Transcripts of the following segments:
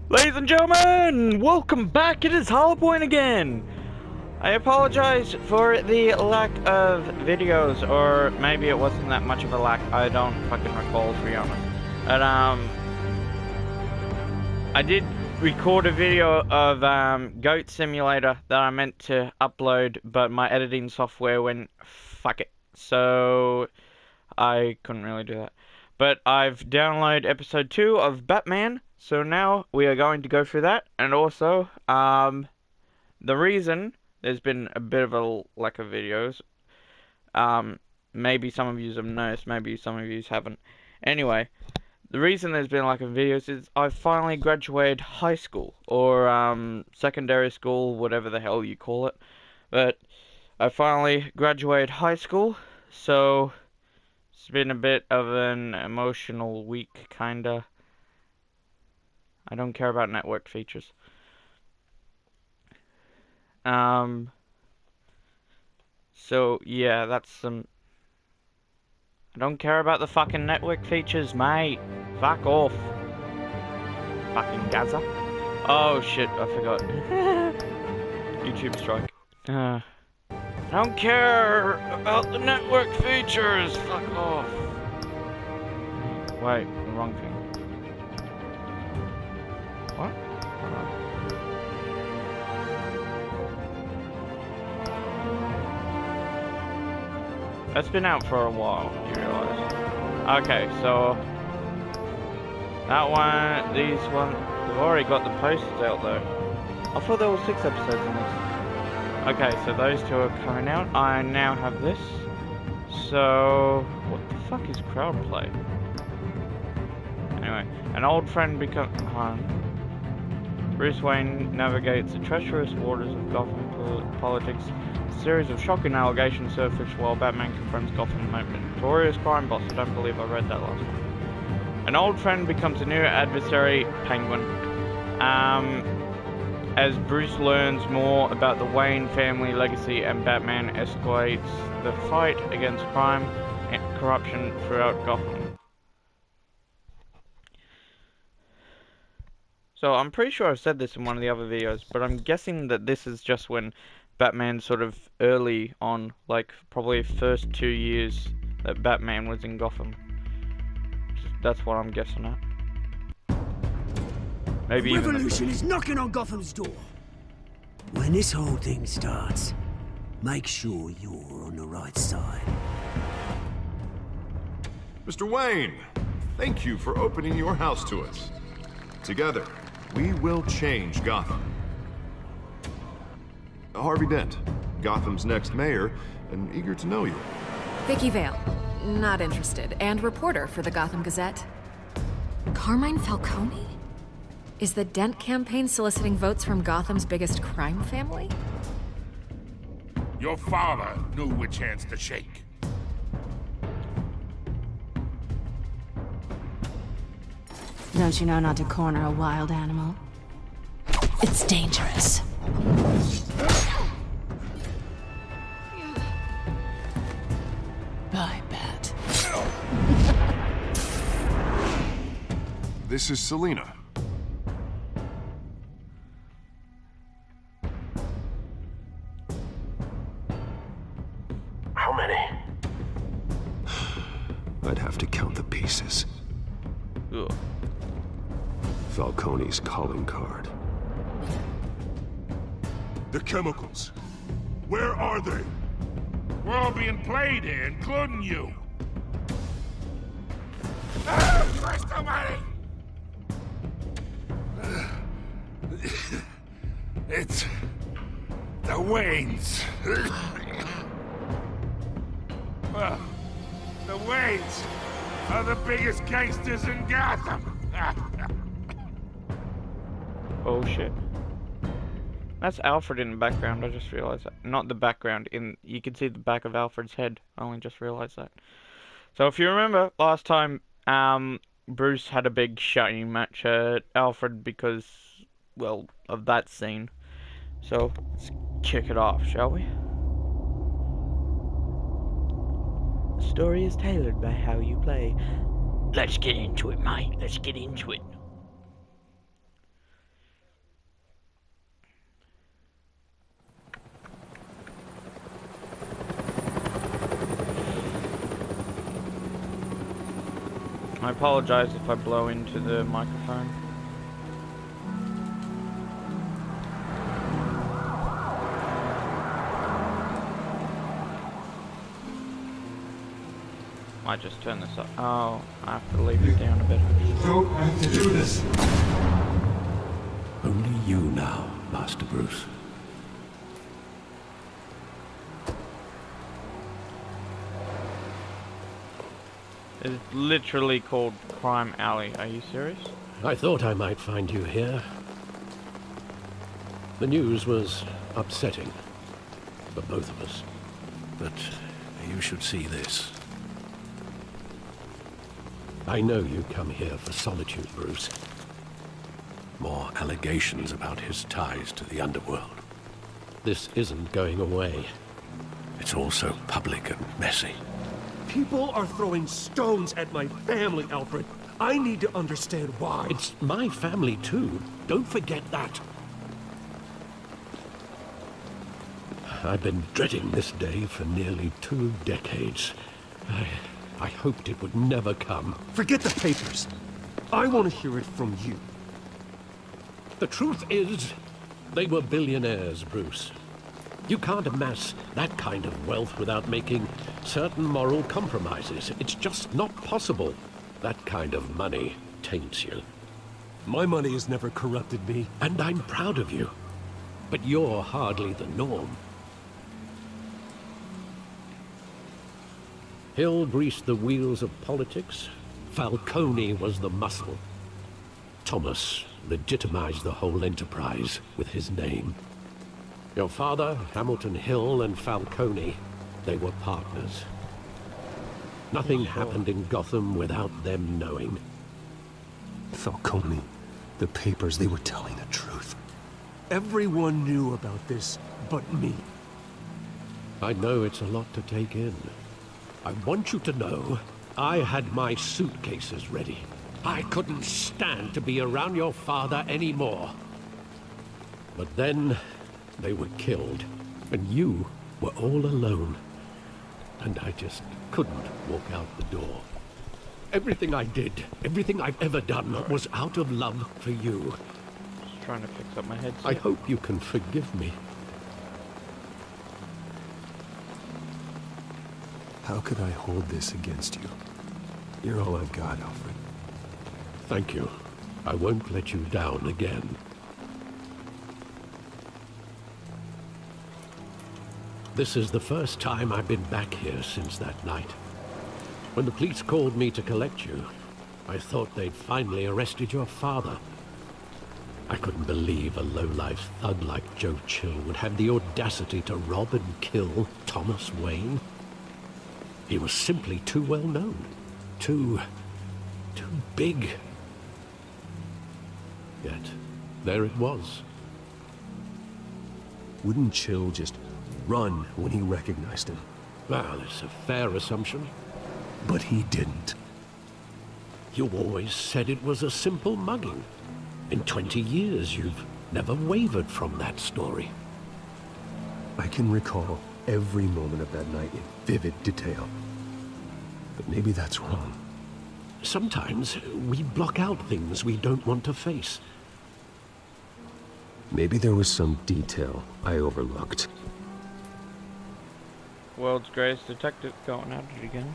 Ladies and gentlemen, welcome back. It is Hollowpoint again. I apologize for the lack of videos, or maybe it wasn't that much of a lack. I don't fucking recall, to be honest. But I did record a video of Goat Simulator that I meant to upload, but my editing software went fuck it, so I couldn't really do that. But I've downloaded episode 2 of Batman. So now we are going to go through that, and also, the reason there's been a bit of a lack of videos, maybe some of you have noticed, maybe some of you haven't. Anyway, the reason there's been a lack of videos is I finally graduated high school, or, secondary school, whatever the hell you call it. But I finally graduated high school, so it's been a bit of an emotional week, kinda. I don't care about network features. So yeah, that's some. I don't care about the fucking network features, mate. Fuck off. Fucking Gaza. Oh shit, I forgot. YouTube strike. I don't care about the network features. Fuck off. Wait, the wrong thing. What? That's been out for a while, you realize. Okay, so that one, these ones, we've already got the posters out though. I thought there were 6 episodes in this. Okay, so those 2 are coming out. I now have this. So, what the fuck is crowd play? Anyway, an old friend becomes. Bruce Wayne navigates the treacherous waters of Gotham politics. A series of shocking allegations surface while Batman confronts Gotham notorious crime boss. I don't believe I read that last one. An old friend becomes a new adversary, Penguin. As Bruce learns more about the Wayne family legacy and Batman escalates the fight against crime and corruption throughout Gotham. So I'm pretty sure I've said this in one of the other videos, but I'm guessing that this is just when Batman sort of early on, like probably first 2 years that Batman was in Gotham. That's what I'm guessing at. Maybe the revolution is knocking on Gotham's door. When this whole thing starts, make sure you're on the right side. Mr. Wayne, thank you for opening your house to us. Together, we will change Gotham. Harvey Dent, Gotham's next mayor, and eager to know you. Vicky Vale, not interested, and reporter for the Gotham Gazette. Carmine Falcone? Is the Dent campaign soliciting votes from Gotham's biggest crime family? Your father knew which hands to shake. Don't you know not to corner a wild animal? It's dangerous. Bye, Bat. This is Selina. How many? I'd have to count the pieces. Ugh. Falcone's calling card. The chemicals. Where are they? We're all being played here, including you. Christ almighty! It's the Waynes. Well, the Waynes are the biggest gangsters in Gotham. Oh shit. That's Alfred in the background, I just realized that. Not the background, you can see the back of Alfred's head. I only just realized that. So if you remember, last time, Bruce had a big shouting match at Alfred because, well, of that scene. So, let's kick it off, shall we? The story is tailored by how you play. Let's get into it, mate. Let's get into it. apologize if I blow into the microphone. Might just turn this up. Oh, I have to leave it down a bit. Don't have to do this. Only you now, Master Bruce. It's literally called Crime Alley. Are you serious? I thought I might find you here. The news was upsetting for both of us. But you should see this. I know you come here for solitude, Bruce. More allegations about his ties to the underworld. This isn't going away. It's all so public and messy. People are throwing stones at my family, Alfred. I need to understand why. It's my family, too. Don't forget that. I've been dreading this day for nearly 2 decades. I hoped it would never come. Forget the papers. I want to hear it from you. The truth is, they were billionaires, Bruce. You can't amass that kind of wealth without making certain moral compromises. It's just not possible. That kind of money taints you. My money has never corrupted me. And I'm proud of you. But you're hardly the norm. Hill greased the wheels of politics. Falcone was the muscle. Thomas legitimized the whole enterprise with his name. Your father, Hamilton Hill, and Falcone, they were partners. Nothing happened in Gotham without them knowing. Falcone, the papers, they were telling the truth. Everyone knew about this but me. I know it's a lot to take in. I want you to know, I had my suitcases ready. I couldn't stand to be around your father anymore. But then, they were killed, and you were all alone. And I just couldn't walk out the door. Everything I did, everything I've ever done, was out of love for you. Just trying to fix up my headset. I hope you can forgive me. How could I hold this against you? You're all I've got, Alfred. Thank you. I won't let you down again. This is the first time I've been back here since that night. When the police called me to collect you, I thought they'd finally arrested your father. I couldn't believe a low-life thug like Joe Chill would have the audacity to rob and kill Thomas Wayne. He was simply too well known. Too big. Yet, there it was. Wouldn't Chill just run when he recognized him? Well, it's a fair assumption. But he didn't. You always said it was a simple mugging. In 20 years, you've never wavered from that story. I can recall every moment of that night in vivid detail. But maybe that's wrong. Sometimes we block out things we don't want to face. Maybe there was some detail I overlooked. World's greatest detective going at it again.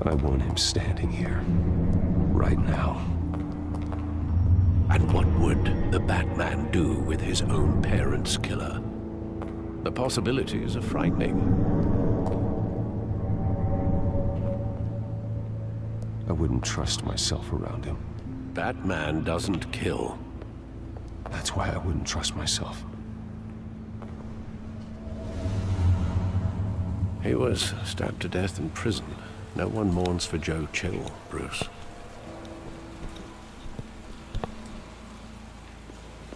I want him standing here, right now. And what would the Batman do with his own parents' killer? The possibilities are frightening. I wouldn't trust myself around him. Batman doesn't kill. That's why I wouldn't trust myself. He was stabbed to death in prison. No one mourns for Joe Chill, Bruce.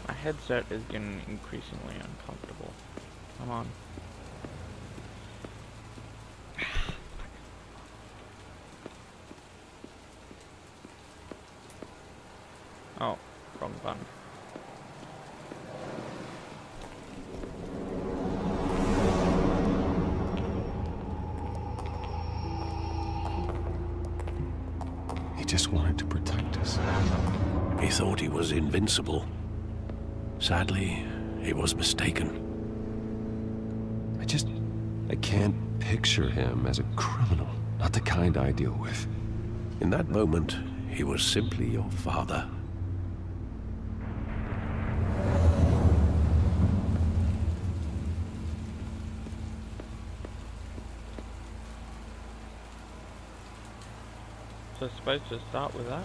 My headset is getting increasingly uncomfortable. Come on. Oh, wrong button. He just wanted to protect us. He thought he was invincible. Sadly, he was mistaken. I can't picture him as a criminal. Not the kind I deal with. In that moment, he was simply your father. So it's supposed to start with that.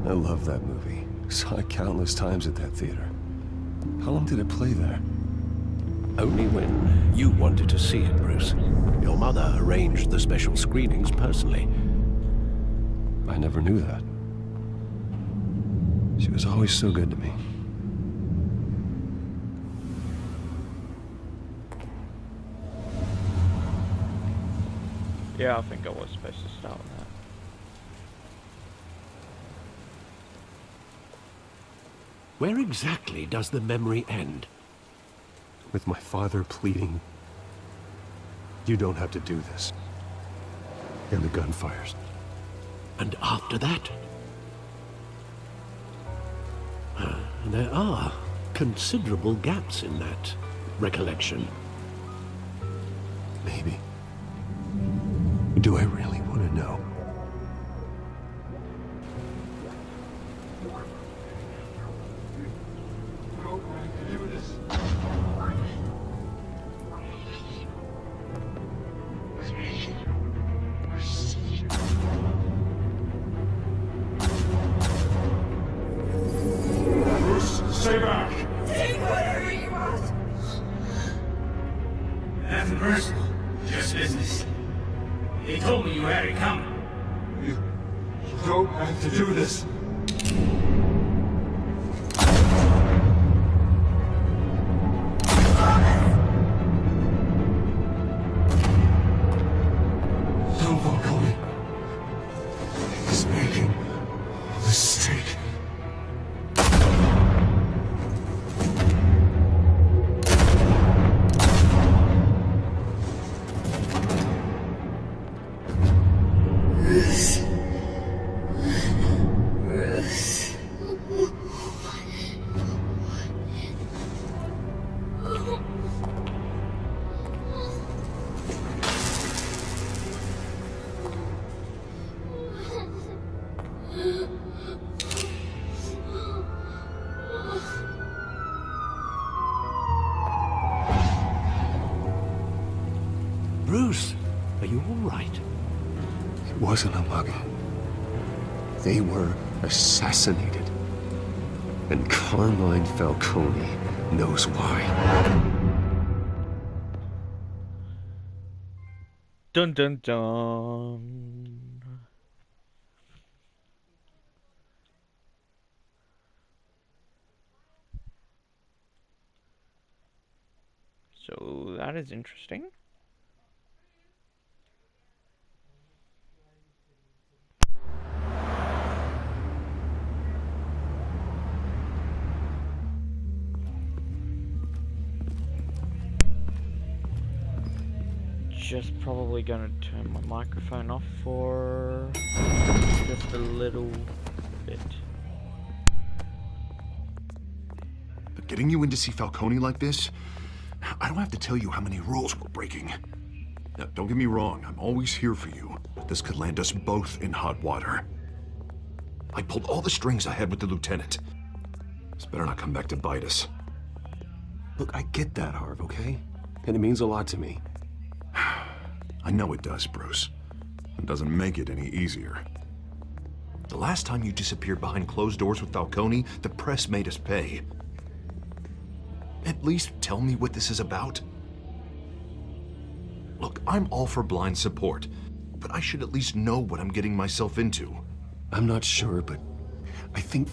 I love that movie. Saw it countless times at that theater. How long did it play there? Only when you wanted to see it, Bruce. Your mother arranged the special screenings personally. I never knew that. She was always so good to me. Yeah, I think I was supposed to start with that. Where exactly does the memory end? With my father pleading, "You don't have to do this." And the gun fires. And after that? There are considerable gaps in that recollection. Maybe. Do I really want to know? Bruce, stay back! Take whatever you want. Nothing personal, just business. He told me you had it coming. You don't have to do this. Don't follow me. He's making a mistake. Bruce, are you all right? It wasn't a mugging. They were assassinated. And Carmine Falcone knows why. Dun dun dun. So that is interesting. Just probably gonna turn my microphone off for just a little bit. But getting you in to see Falcone like this, I don't have to tell you how many rules we're breaking. Now, don't get me wrong, I'm always here for you, but this could land us both in hot water. I pulled all the strings I had with the lieutenant. This better not come back to bite us. Look, I get that, Harv, okay? And it means a lot to me. I know it does, Bruce. It doesn't make it any easier. The last time you disappeared behind closed doors with Falcone, the press made us pay. At least tell me what this is about. Look, I'm all for blind support, but I should at least know what I'm getting myself into. I'm not sure, but I think